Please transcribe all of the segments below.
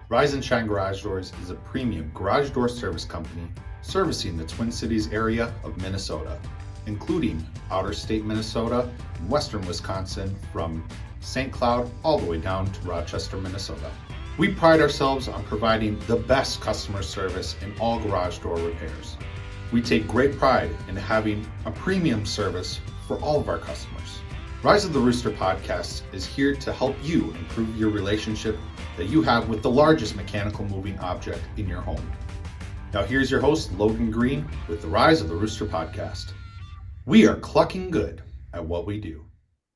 Rise and Shine Garage Doors is a premium garage door service company servicing the Twin Cities area of Minnesota, including outer state Minnesota and western Wisconsin from St. Cloud all the way down to Rochester, Minnesota. We pride ourselves on providing the best customer service in all garage door repairs. We take great pride in having a premium service for all of our customers. Rise of the Rooster podcast is here to help you improve your relationship that you have with the largest mechanical moving object in your home. Now here's your host, Logan Greene, with the Rise of the Rooster podcast. We are clucking good at what we do.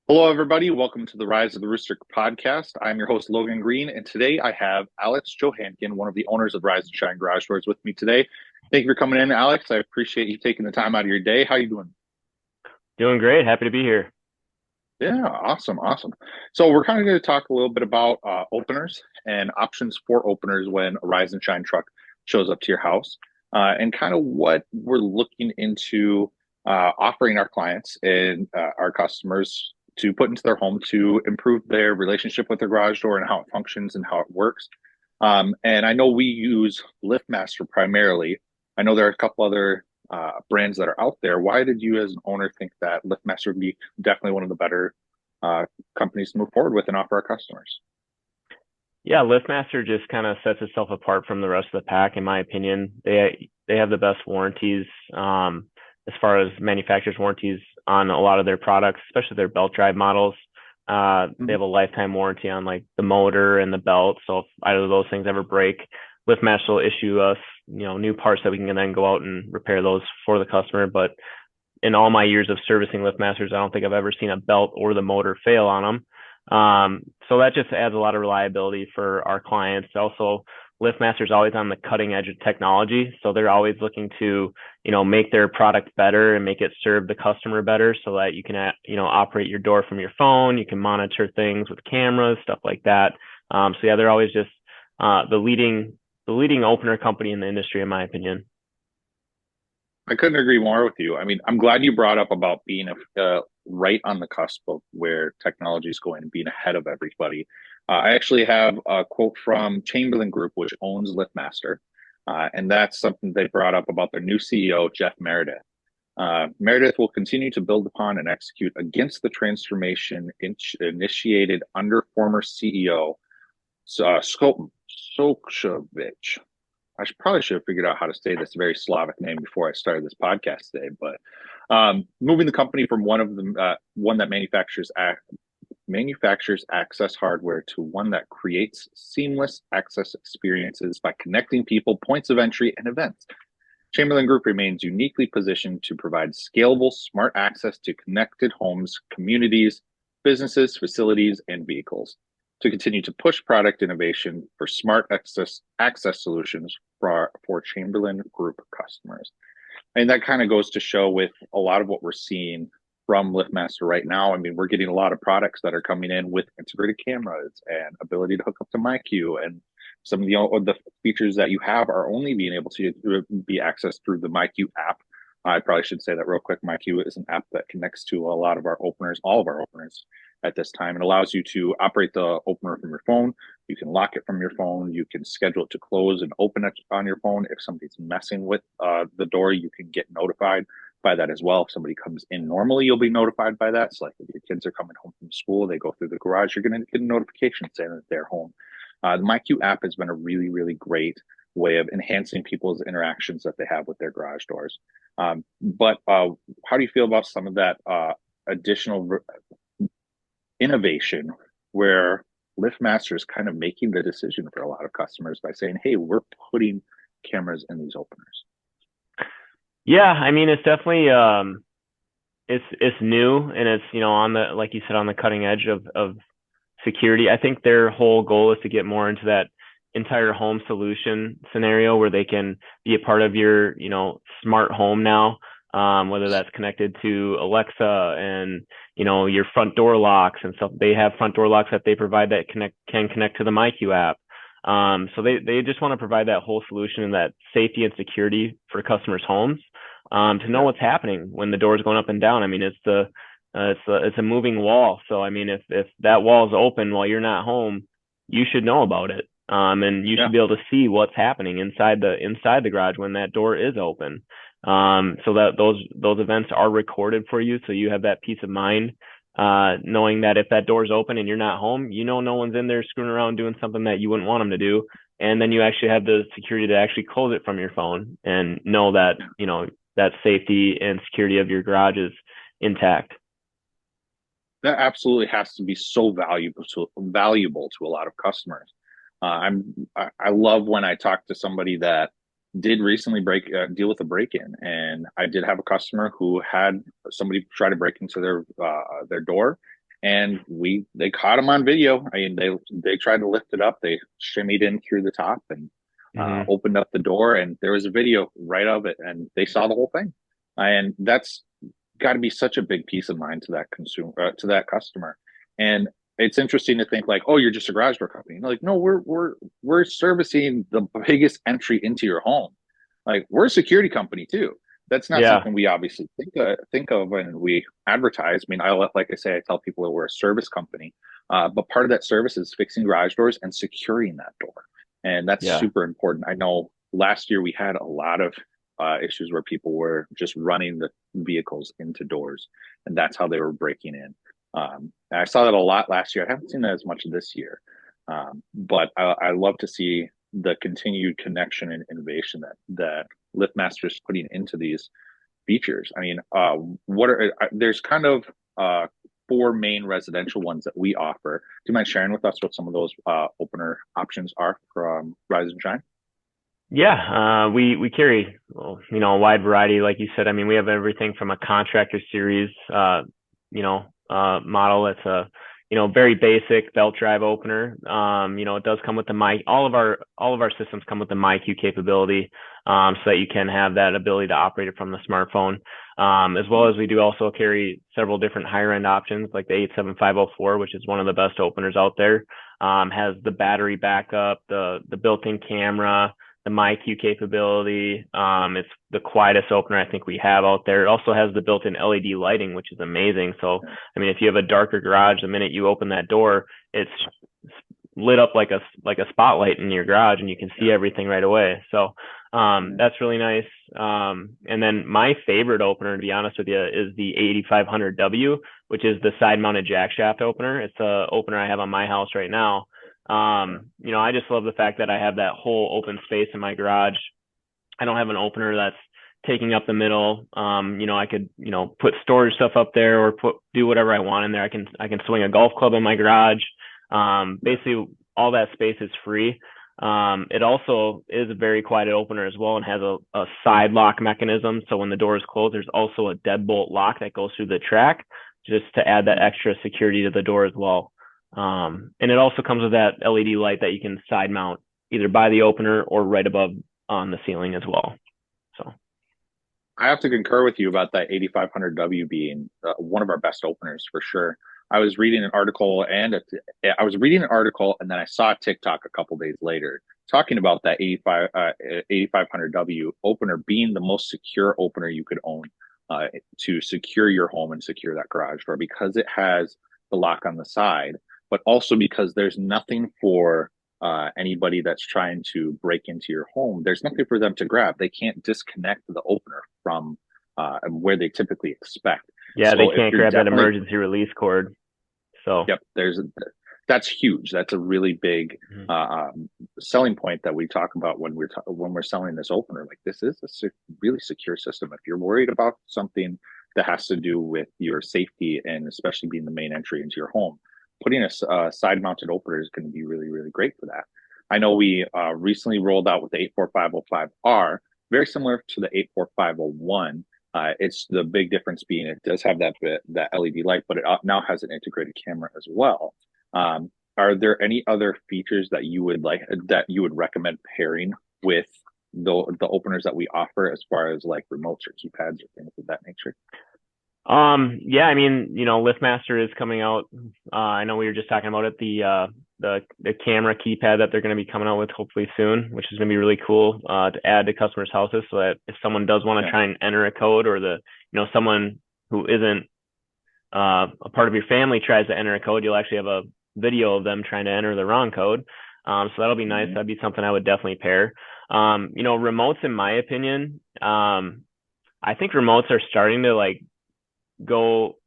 Hello, everybody. Welcome to the Rise of the Rooster podcast. I'm your host, Logan Greene, and today I have Alex Johankin, one of the owners of Rise and Shine Garage Doors, with me today. Thank you for coming in, Alex. I appreciate you taking the time out of your day. How are you doing? Doing great. Happy to be here. Yeah, awesome. So we're kind of going to talk a little bit about openers and options for openers when a Rise and Shine truck shows up to your house, and kind of what we're looking into offering our clients and our customers to put into their home to improve their relationship with their garage door and how it functions and how it works. And I know we use Liftmaster primarily. I know there are a couple other brands that are out there. Why did you as an owner think that Liftmaster would be definitely one of the better companies to move forward with and offer our customers? Yeah, Liftmaster just kind of sets itself apart from the rest of the pack, in my opinion. They have the best warranties as far as manufacturer's warranties on a lot of their products, especially their belt drive models. They have a lifetime warranty on like the motor and the belt. So if either of those things ever break, Liftmaster will issue us, new parts that we can then go out and repair those for the customer. But in all my years of servicing Liftmasters, I don't think I've ever seen a belt or the motor fail on them. So that just adds a lot of reliability for our clients. Also, Liftmaster is always on the cutting edge of technology. So they're always looking to, make their product better and make it serve the customer better so that you can, operate your door from your phone. You can monitor things with cameras, stuff like that. So yeah, they're always just the leading opener company in the industry, in my opinion. I couldn't agree more with you. I mean, I'm glad you brought up about being right on the cusp of where technology is going and being ahead of everybody. I actually have a quote from Chamberlain Group, which owns Liftmaster, and that's something they brought up about their new CEO, Jeff Meredith. Meredith will continue to build upon and execute against the transformation initiated under former CEO Sokchovich. Probably should have figured out how to say this very Slavic name before I started this podcast today. But moving the company from one that manufactures access hardware to one that creates seamless access experiences by connecting people, points of entry, and events. Chamberlain Group remains uniquely positioned to provide scalable, smart access to connected homes, communities, businesses, facilities, and vehicles, to continue to push product innovation for smart access solutions for Chamberlain Group customers. And that kind of goes to show with a lot of what we're seeing from Liftmaster right now. I mean, we're getting a lot of products that are coming in with integrated cameras and ability to hook up to MyQ, and some of the features that you have are only being able to be accessed through the MyQ app. I probably should say that real quick. MyQ is an app that connects to a lot of our openers, all of our openers at this time. It allows you to operate the opener from your phone. You can lock it from your phone. You can schedule it to close and open it on your phone. If somebody's messing with the door, you can get notified by that as well. If somebody comes in normally, you'll be notified by that. So like if your kids are coming home from school, they go through the garage, you're going to get a notification saying that they're home. The MyQ app has been a really, really great way of enhancing people's interactions that they have with their garage doors. But how do you feel about some of that additional innovation where Liftmaster is kind of making the decision for a lot of customers by saying, hey, we're putting cameras in these openers? Yeah, I mean, it's definitely it's new, and it's on the, like you said, on the cutting edge of security. I think their whole goal is to get more into that entire home solution scenario where they can be a part of your smart home now, whether that's connected to Alexa and your front door locks and stuff. They have front door locks that they provide that can connect to the MyQ app. So they just want to provide that whole solution and that safety and security for customers' homes, to know what's happening when the door is going up and down. I mean, it's a moving wall. So I mean, if that wall is open while you're not home, you should know about it. And you should be able to see what's happening inside the garage when that door is open. So that those events are recorded for you, so you have that peace of mind, knowing that if that door's open and you're not home, no one's in there screwing around doing something that you wouldn't want them to do. And then you actually have the security to actually close it from your phone and know that, that safety and security of your garage is intact. That absolutely has to be so valuable to a lot of customers. I love when I talk to somebody that did recently deal with a break-in, and I did have a customer who had somebody try to break into their door, and they caught him on video. I mean, they tried to lift it up, they shimmied in through the top and opened up the door, and there was a video right of it, and they saw the whole thing. And that's got to be such a big peace of mind to that consumer, to that customer. And it's interesting to think like, oh, you're just a garage door company. Like, no, we're servicing the biggest entry into your home. Like, we're a security company too. That's not something we obviously think of when we advertise. I mean, like I say, I tell people that we're a service company, but part of that service is fixing garage doors and securing that door, and that's super important. I know last year we had a lot of issues where people were just running the vehicles into doors, and that's how they were breaking in. I saw that a lot last year. I haven't seen that as much this year, but I love to see the continued connection and innovation that Liftmaster is putting into these features. I mean, there's kind of 4 main residential ones that we offer. Do you mind sharing with us what some of those opener options are from Rise and Shine? Yeah, we carry, a wide variety, like you said. I mean, we have everything from a contractor series, model that's a, very basic belt drive opener. It does come with the mic. All of our systems come with the MyQ capability, so that you can have that ability to operate it from the smartphone. As well as we do also carry several different higher end options, like the 87504, which is one of the best openers out there. Has the battery backup, the built-in camera, the MyQ capability. It's the quietest opener I think we have out there. It also has the built-in LED lighting, which is amazing. So, I mean, if you have a darker garage, the minute you open that door, it's lit up like a spotlight in your garage, and you can see everything right away. So, that's really nice. And then my favorite opener, to be honest with you, is the 8500W, which is the side-mounted jack shaft opener. It's a opener I have on my house right now. I just love the fact that I have that whole open space in my garage. I don't have an opener that's taking up the middle. I could, put storage stuff up there or do whatever I want in there. I can swing a golf club in my garage. Basically all that space is free. It also is a very quiet opener as well, and has a side lock mechanism. So when the door is closed, there's also a deadbolt lock that goes through the track, just to add that extra security to the door as well. And it also comes with that LED light that you can side mount either by the opener or right above on the ceiling as well. So I have to concur with you about that 8500W being one of our best openers for sure. I was reading an article and then I saw TikTok a couple days later talking about that 8500W opener being the most secure opener you could own to secure your home and secure that garage door, because it has the lock on the side, but also because there's nothing for anybody that's trying to break into your home. There's nothing for them to grab. They can't disconnect the opener from where they typically expect. Yeah, so they can't grab that emergency release cord. So yep, that's huge. That's a really big selling point that we talk about when we're selling this opener. Like, this is a really secure system. If you're worried about something that has to do with your safety, and especially being the main entry into your home, putting a side-mounted opener is going to be really, really great for that. I know we recently rolled out with the 84505R, very similar to the 84501. It's the big difference being it does have that LED light, but it now has an integrated camera as well. Are there any other features that you would recommend pairing with the openers that we offer, as far as like remotes or keypads or things of that nature? Yeah, I mean, Liftmaster is coming out. I know we were just talking about it, the camera keypad that they're going to be coming out with hopefully soon, which is going to be really cool to add to customers' houses, so that if someone does want to try and enter a code, or someone who isn't a part of your family tries to enter a code, you'll actually have a video of them trying to enter the wrong code. So that'll be nice. That'd be something I would definitely pair. Remotes, in my opinion, I think remotes are starting to like go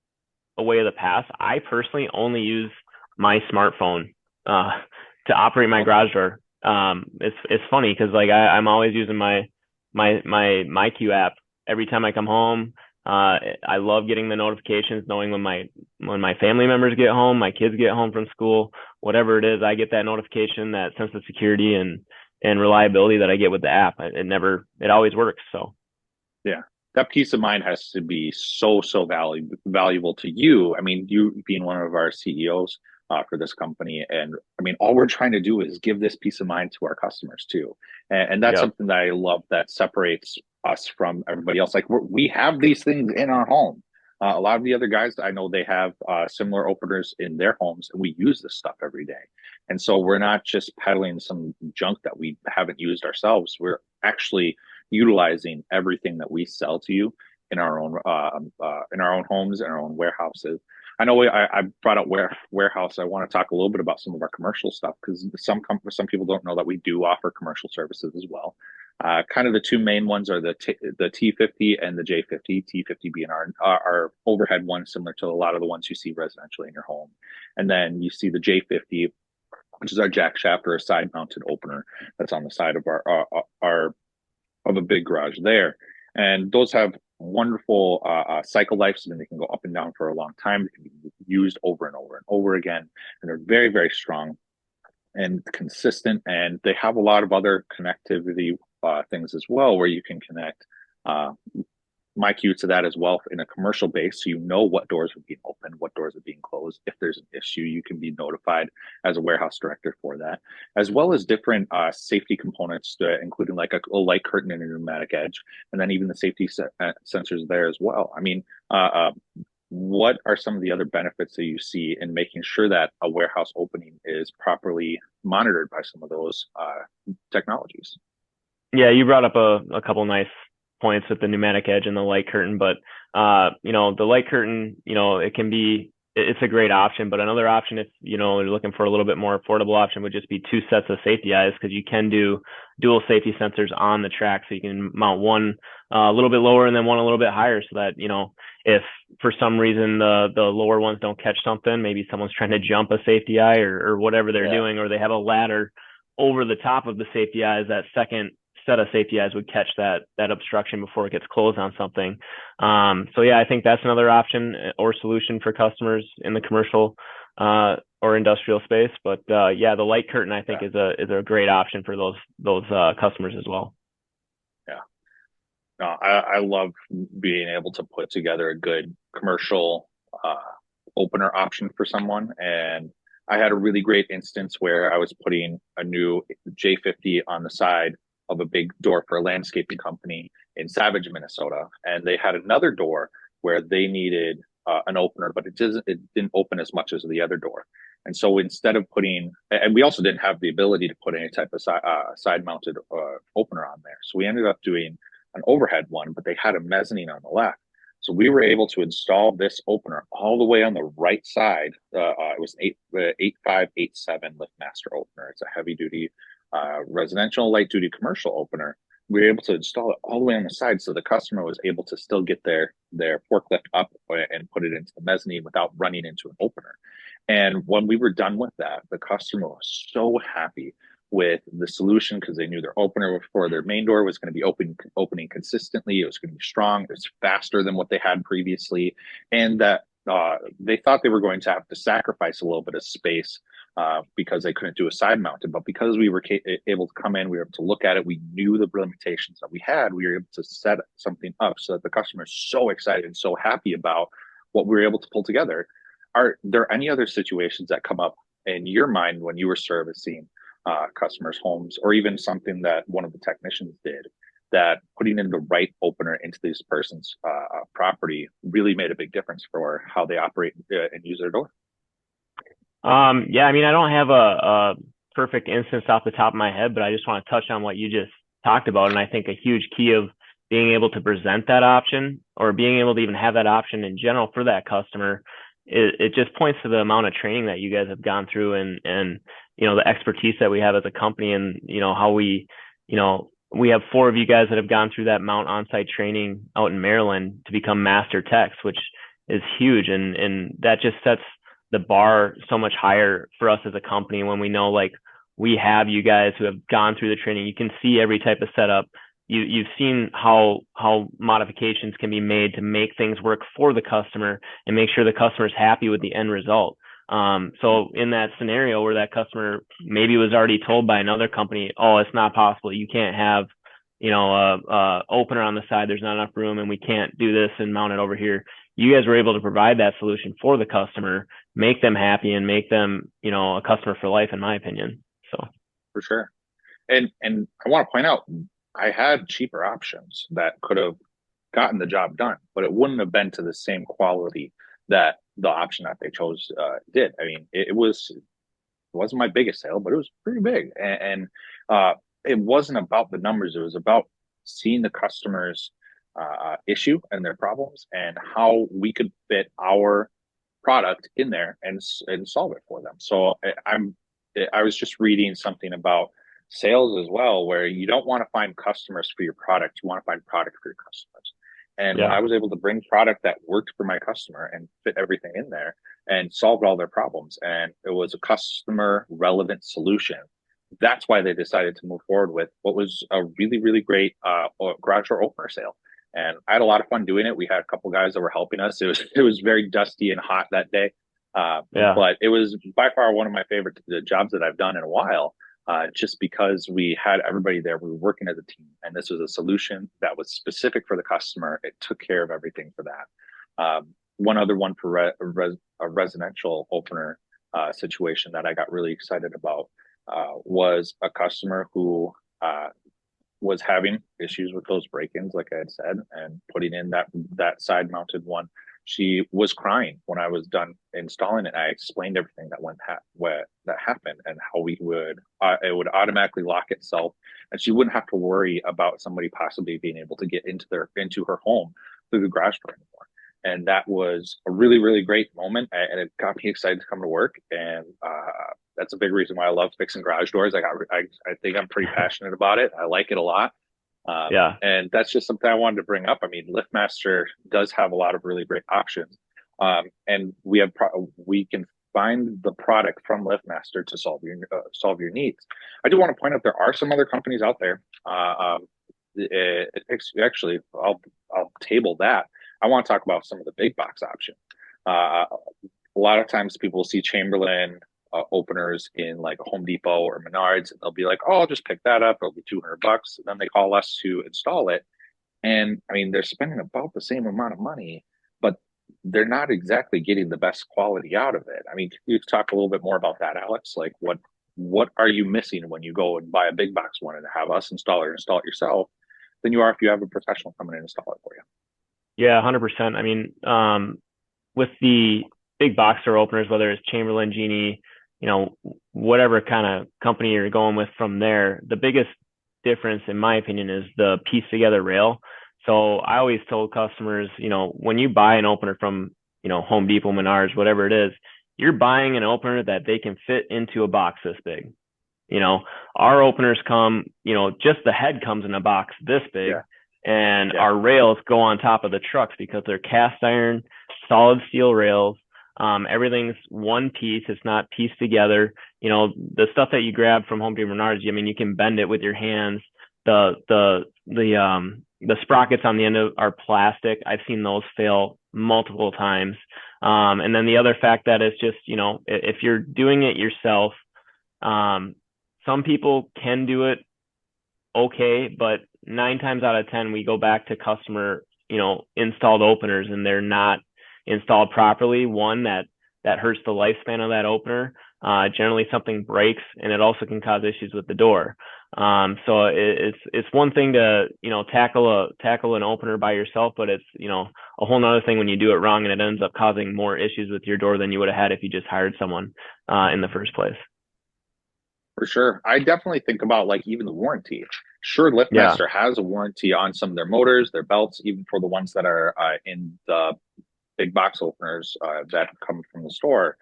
away of the past. I personally only use my smartphone to operate my garage door. It's funny because like I'm always using my Q app every time I come home. I love getting the notifications, knowing when my family members get home, my kids get home from school, whatever it is, I get that notification, that sense of security and reliability that I get with the app. It always works. So Yeah. That peace of mind has to be so valuable to you. I mean, you being one of our CEOs for this company, and I mean, all we're trying to do is give this peace of mind to our customers too, and that's yeah, something that I love that separates us from everybody else. Like we have these things in our home. A lot of the other guys I know, they have similar openers in their homes, and we use this stuff every day. And so we're not just peddling some junk that we haven't used ourselves. We're actually utilizing everything that we sell to you in our own homes, in our own warehouses. I know I brought up warehouse. I want to talk a little bit about some of our commercial stuff because some people don't know that we do offer commercial services as well. Kind of the two main ones are the T50 and the J50. T50 being our overhead one, similar to a lot of the ones you see residentially in your home, and then you see the J50, which is our jack shaft or a side mounted opener that's on the side of our of a big garage there. And those have wonderful cycle life, so then they can go up and down for a long time. They can be used over and over and over again, and they're very, very strong and consistent. And they have a lot of other connectivity things as well, where you can connect MyQ to that as well in a commercial base, so you know what doors are being opened, what doors are being closed. If there's an issue, you can be notified as a warehouse director for that, as well as different safety components, including like a light curtain and a pneumatic edge, and then even the safety sensors there as well. I mean, what are some of the other benefits that you see in making sure that a warehouse opening is properly monitored by some of those technologies? yeah, you brought up a couple nice points with the pneumatic edge and the light curtain, but the light curtain, it's a great option, but another option, if you're looking for a little bit more affordable option, would just be two sets of safety eyes, because you can do dual safety sensors on the track, so you can mount one a little bit lower and then one a little bit higher, so that if for some reason the lower ones don't catch something, maybe someone's trying to jump a safety eye or whatever they're doing, or they have a ladder over the top of the safety eyes, that second set of safety eyes would catch that obstruction before it gets closed on something. So yeah, I think that's another option or solution for customers in the commercial or industrial space. But yeah, the light curtain, I think, is a great option for those customers as well. Yeah. No, I love being able to put together a good commercial opener option for someone. And I had a really great instance where I was putting a new J50 on the side of a big door for a landscaping company in Savage, Minnesota. And they had another door where they needed an opener, but it didn't open as much as the other door. And so instead of and we also didn't have the ability to put any type of side mounted opener on there. So we ended up doing an overhead one, but they had a mezzanine on the left. So we were able to install this opener all the way on the right side. It was an 8587 Liftmaster opener. It's a heavy duty residential, light duty commercial opener. We were able to install it all the way on the side, so the customer was able to still get their forklift up and put it into the mezzanine without running into an opener. And when we were done with that, the customer was so happy with the solution, because they knew their opener for their main door was going to be opening consistently. It was going to be strong. It was faster than what they had previously, and that they thought they were going to have to sacrifice a little bit of space because they couldn't do a side mounted. But because we were able to come in, we were able to look at it. We knew the limitations that we had. We were able to set something up so that the customer is so excited and so happy about what we were able to pull together. Are there any other situations that come up in your mind when you were servicing customers' homes, or even something that one of the technicians did, that putting in the right opener into this person's property really made a big difference for how they operate and use their door? Yeah, I mean, I don't have a perfect instance off the top of my head, but I just want to touch on what you just talked about. And I think a huge key of being able to present that option, or being able to even have that option in general for that customer, it just points to the amount of training that you guys have gone through, and the expertise that we have as a company, and how we have 4 of you guys that have gone through that mount on-site training out in Maryland to become master techs, which is huge, and that just sets the bar so much higher for us as a company when we know, like, we have you guys who have gone through the training. You can see every type of setup. You've seen how modifications can be made to make things work for the customer and make sure the customer is happy with the end result. So in that scenario where that customer maybe was already told by another company, oh, it's not possible, you can't have a opener on the side, there's not enough room, and we can't do this and mount it over here. You guys were able to provide that solution for the customer, make them happy, and make them a customer for life, in my opinion. So For sure. And I want to point out, I had cheaper options that could have gotten the job done, but it wouldn't have been to the same quality that the option that they chose did. I mean, it wasn't my biggest sale, but it was pretty big, and it wasn't about the numbers. It was about seeing the customer's issue and their problems, and how we could fit our product in there and solve it for them. So I was just reading something about sales as well, where you don't want to find customers for your product, you want to find product for your customers. And when I was able to bring product that worked for my customer and fit everything in there and solved all their problems, and it was a customer relevant solution, that's why they decided to move forward with what was a really, really great garage door opener sale. And I had a lot of fun doing it. We had a couple guys that were helping us. It was very dusty and hot that day. But it was by far one of my favorite jobs that I've done in a while, just because we had everybody there. We were working as a team, and this was a solution that was specific for the customer. It took care of everything for that. One other one for a residential opener situation that I got really excited about was a customer who was having issues with those break-ins, like I had said, and putting in that side-mounted one. She was crying when I was done installing it. I explained everything that happened, and how it would automatically lock itself, and she wouldn't have to worry about somebody possibly being able to get into her home through the garage door anymore. And that was a really, really great moment, and it got me excited to come to work. And that's a big reason why I love fixing garage doors. I think I'm pretty passionate about it. I like it a lot. And that's just something I wanted to bring up. I mean, Liftmaster does have a lot of really great options, and we can find the product from Liftmaster to solve your needs. I do want to point out there are some other companies out there. Actually, I'll table that. I want to talk about some of the big box options. A lot of times people see Chamberlain openers in like a Home Depot or Menards, and they'll be like, "Oh, I'll just pick that up. It'll be $200." And then they call us to install it, and I mean, they're spending about the same amount of money, but they're not exactly getting the best quality out of it. I mean, can you talk a little bit more about that, Alex? Like, what are you missing when you go and buy a big box one and have us install it yourself than you are if you have a professional come in and install it for you? Yeah, 100%. I mean, with the big box door openers, whether it's Chamberlain, Genie, whatever kind of company you're going with from there, the biggest difference, in my opinion, is the piece together rail. So I always told customers, when you buy an opener from, Home Depot, Menards, whatever it is, you're buying an opener that they can fit into a box this big. Our openers come, just the head comes in a box this big. Yeah. And our rails go on top of the trucks because they're cast iron, solid steel rails. Everything's one piece. It's not pieced together. The stuff that you grab from Home Depot, Menards, I mean, you can bend it with your hands. The sprockets on the end are plastic. I've seen those fail multiple times. And then the other fact that is just, if you're doing it yourself, some people can do it okay, but 9 times out of 10, we go back to customer, installed openers, and they're not installed properly. One, that hurts the lifespan of that opener. Generally something breaks, and it also can cause issues with the door. So it's one thing to, tackle an opener by yourself, but it's, a whole nother thing when you do it wrong and it ends up causing more issues with your door than you would have had if you just hired someone in the first place. For sure. I definitely think about like even the warranty. Sure, Liftmaster has a warranty on some of their motors, their belts, even for the ones that are in the big box openers that come from the store.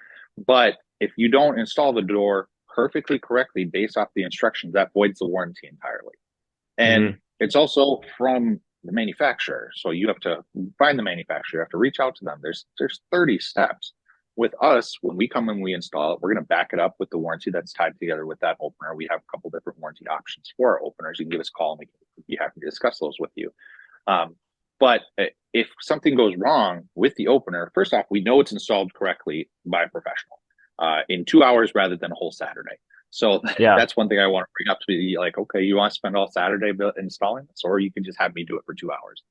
But if you don't install the door perfectly correctly based off the instructions, that voids the warranty entirely. And it's also from the manufacturer. So you have to find the manufacturer, you have to reach out to them. There's 30 steps. With us, when we come and we install it, we're going to back it up with the warranty that's tied together with that opener. We have a couple different warranty options for our openers. You can give us a call and we'd be happy to discuss those with you. But if something goes wrong with the opener, first off, we know it's installed correctly by a professional in 2 hours rather than a whole Saturday. So that's one thing I want to bring up to be like, okay, you want to spend all Saturday installing this, or you can just have me do it for 2 hours.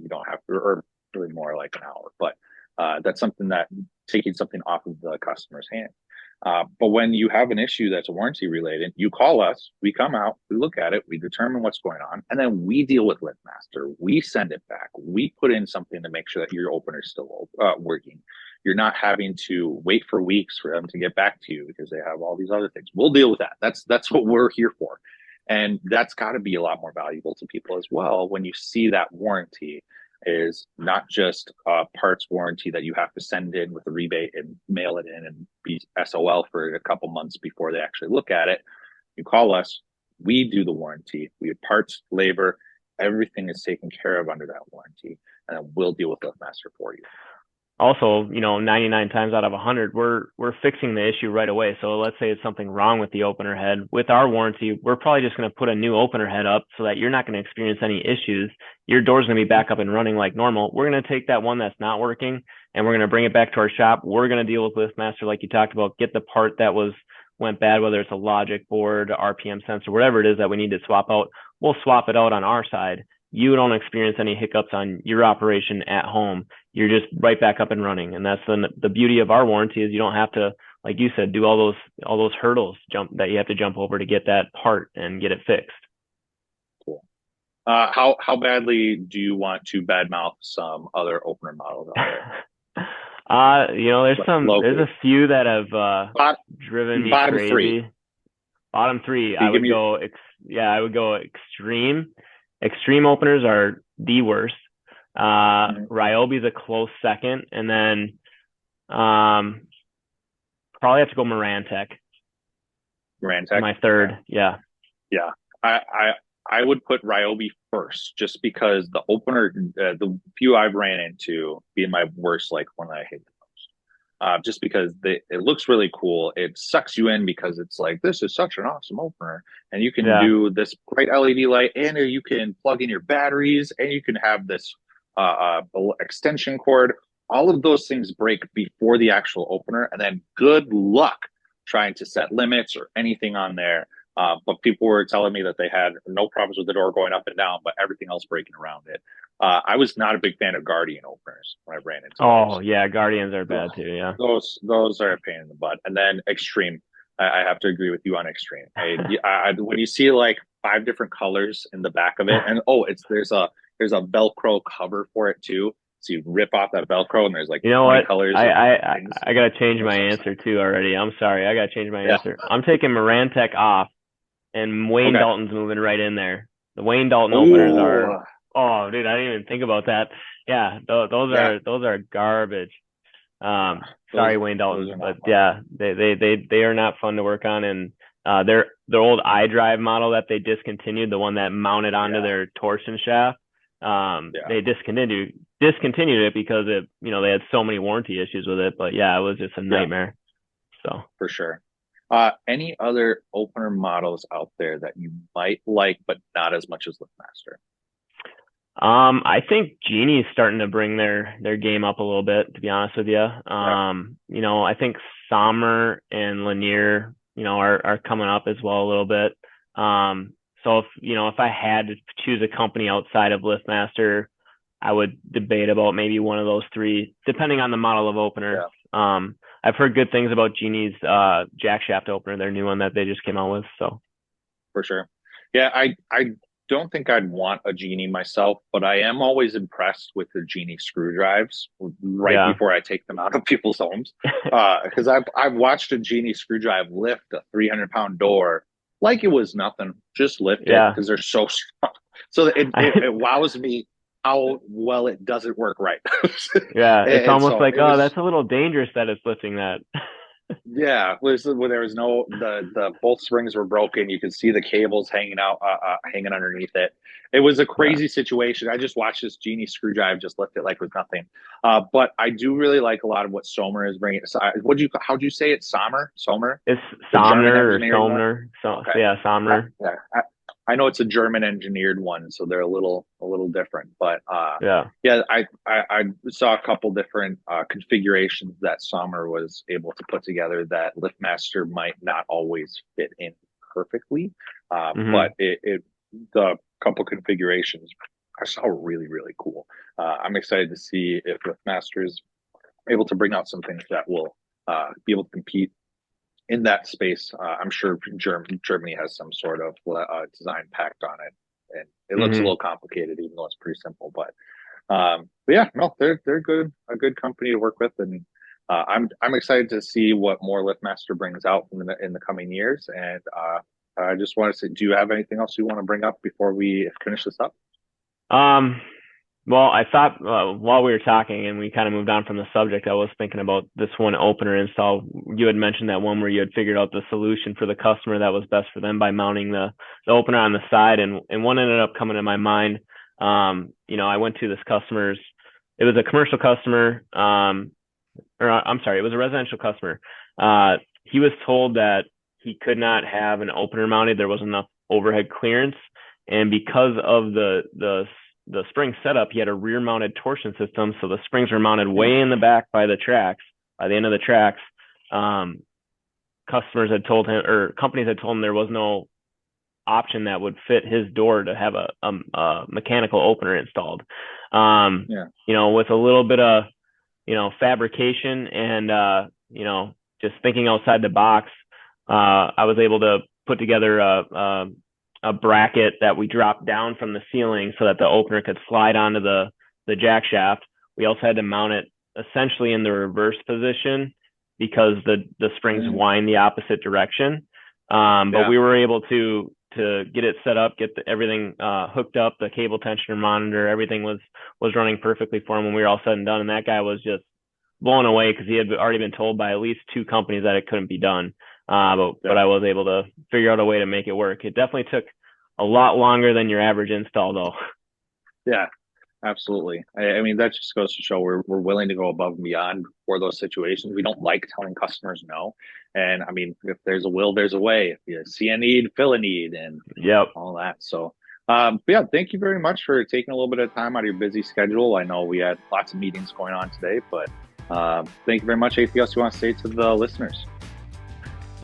You don't have to, or really more like an hour, but that's something that taking something off of the customer's hand. But when you have an issue that's warranty related, you call us, we come out, we look at it, we determine what's going on, and then we deal with Liftmaster. We send it back. We put in something to make sure that your opener is still working. You're not having to wait for weeks for them to get back to you because they have all these other things. We'll deal with that. That's what we're here for. And that's got to be a lot more valuable to people as well when you see that warranty is not just a parts warranty that you have to send in with a rebate and mail it in and be SOL for a couple months before they actually look at it. You call us, we do the warranty. We have parts, labor, everything is taken care of under that warranty, and then we'll deal with Liftmaster for you. Also, 99 times out of 100, we're fixing the issue right away. So let's say it's something wrong with the opener head. With our warranty, we're probably just going to put a new opener head up so that you're not going to experience any issues. Your door's going to be back up and running like normal. We're going to take that one that's not working and we're going to bring it back to our shop. We're going to deal with Liftmaster like you talked about, get the part that went bad, whether it's a logic board, RPM sensor, whatever it is that we need to swap out. We'll swap it out on our side. You don't experience any hiccups on your operation at home. You're just right back up and running. And that's the beauty of our warranty is you don't have to, like you said, do all those hurdles that you have to jump over to get that part and get it fixed. Cool. How badly do you want to badmouth some other opener models out there? There's a few that have driven me bottom crazy. Three. Bottom three, I would go extreme. Extreme openers are the worst. Ryobi's a close second, and then probably have to go Marantec. Marantec, my third. Yeah. I would put Ryobi first, just because the opener, the few I've ran into, being my worst, like one that I hate the most. Just because it looks really cool. It sucks you in because it's like, this is such an awesome opener. And you can do this bright LED light, and you can plug in your batteries, and you can have this extension cord. All of those things break before the actual opener. And then good luck trying to set limits or anything on there. But people were telling me that they had no problems with the door going up and down, but everything else breaking around it. I was not a big fan of Guardian openers when I ran into those. Yeah, Guardians are bad too. Yeah, those are a pain in the butt. And then Extreme, I have to agree with you on Extreme. When you see like 5 different colors in the back of it, and there's a Velcro cover for it too. So you rip off that Velcro, and there's like colors. I gotta change my answer too already. I'm sorry, I gotta change my answer. I'm taking Marantec off, and Wayne Dalton's moving right in there. The Wayne Dalton openers are. Oh, dude, I didn't even think about that. Yeah, those are garbage. Sorry, Wayne Dalton, but yeah, they are not fun to work on, and their old iDrive model that they discontinued, the one that mounted onto their torsion shaft, they discontinued it because they had so many warranty issues with it. But yeah, it was just a nightmare. So for sure. Any other opener models out there that you might like, but not as much as Liftmaster? I think Genie's starting to bring their game up a little bit, to be honest with you. I think Sommer and Lanier, are coming up as well a little bit. So if I had to choose a company outside of Liftmaster, I would debate about maybe one of those 3, depending on the model of opener. Yeah. I've heard good things about Genie's jack shaft opener, their new one that they just came out with. So for sure. Yeah, I don't think I'd want a Genie myself, but I am always impressed with the Genie screw drives before I take them out of people's homes. Because I've watched a Genie screw drive lift a 300-pound door like it was nothing, just lift it because they're so strong. So it wows me how well it doesn't work right. Yeah, it's almost like, that's a little dangerous that it's lifting that. Yeah, where there was no the both springs were broken. You could see the cables hanging out, hanging underneath it. It was a Yeah. crazy situation. I just watched this genie screwdriver just lift it like it was nothing. But I do really like a lot of what Somer is bringing. So, how'd you say it? Somer, It's the German Somner or engineered one. Somner. So Okay, yeah, Somner. yeah. I know it's a German engineered one, so they're a little different. But Yeah. yeah, I saw a couple different configurations that Sommer was able to put together that Liftmaster might not always fit in perfectly. But Hmm. the couple configurations I saw were really, really cool. I'm excited to see if Liftmaster is able to bring out some things that will be able to compete in that space. I'm sure Germany has some sort of design pact on it, and it looks a Hmm. little complicated, even though it's pretty simple. But yeah, no, they're a good company to work with, and I'm excited to see what more Liftmaster brings out in the coming years. And I just want to say, do you have anything else you want to bring up before we finish this up? Um, well, I thought while we were talking and we kind of moved on from the subject, I was thinking about this one opener install. You had mentioned that one where you had figured out the solution for the customer that was best for them by mounting the opener on the side, and one ended up coming to my mind. I went to this customer's. It was a commercial customer, or I'm sorry, it was a residential customer. He was told that he could not have an opener mounted. There wasn't enough overhead clearance, and because of the spring setup, he had a rear mounted torsion system. So the springs were mounted way in the back by the tracks, by the end of the tracks. Um, Customers had told him, or companies had told him, there was no option that would fit his door to have a mechanical opener installed. Yeah, With a little bit of, fabrication and, just thinking outside the box, I was able to put together a bracket that we dropped down from the ceiling so that the opener could slide onto the jack shaft. We also had to mount it essentially in the reverse position because the springs wind the opposite direction. But yeah, we were able to get it set up, get everything hooked up, the cable tensioner monitor, everything was running perfectly for him when we were all said and done. And that guy was just blown away because he had already been told by at least two companies that it couldn't be done. But I was able to figure out a way to make it work. It definitely took a lot longer than your average install, though. yeah. Absolutely. I mean, that just goes to show we're willing to go above and beyond for those situations. We don't like telling customers no. And I mean, if there's a will, there's a way. If you see a need, fill a need, and Yep. all that. So, but yeah, thank you very much for taking a little bit of time out of your busy schedule. I know we had lots of meetings going on today, but thank you very much. Anything else you want to say to the listeners?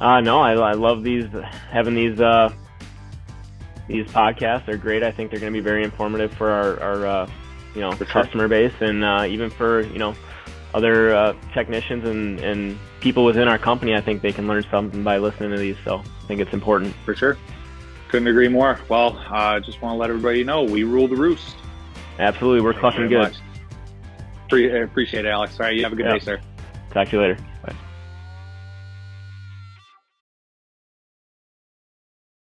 No, I love having these podcasts. They're great. I think they're going to be very informative for our For sure. customer base, and even for other technicians and people within our company. I think they can learn something by listening to these. So I think it's important. For sure. Couldn't agree more. Well, I just want to let everybody know we rule the roost. Absolutely, we're clucking good. Appreciate it, Alex. All right, you have a good day, sir. Talk to you later. Bye.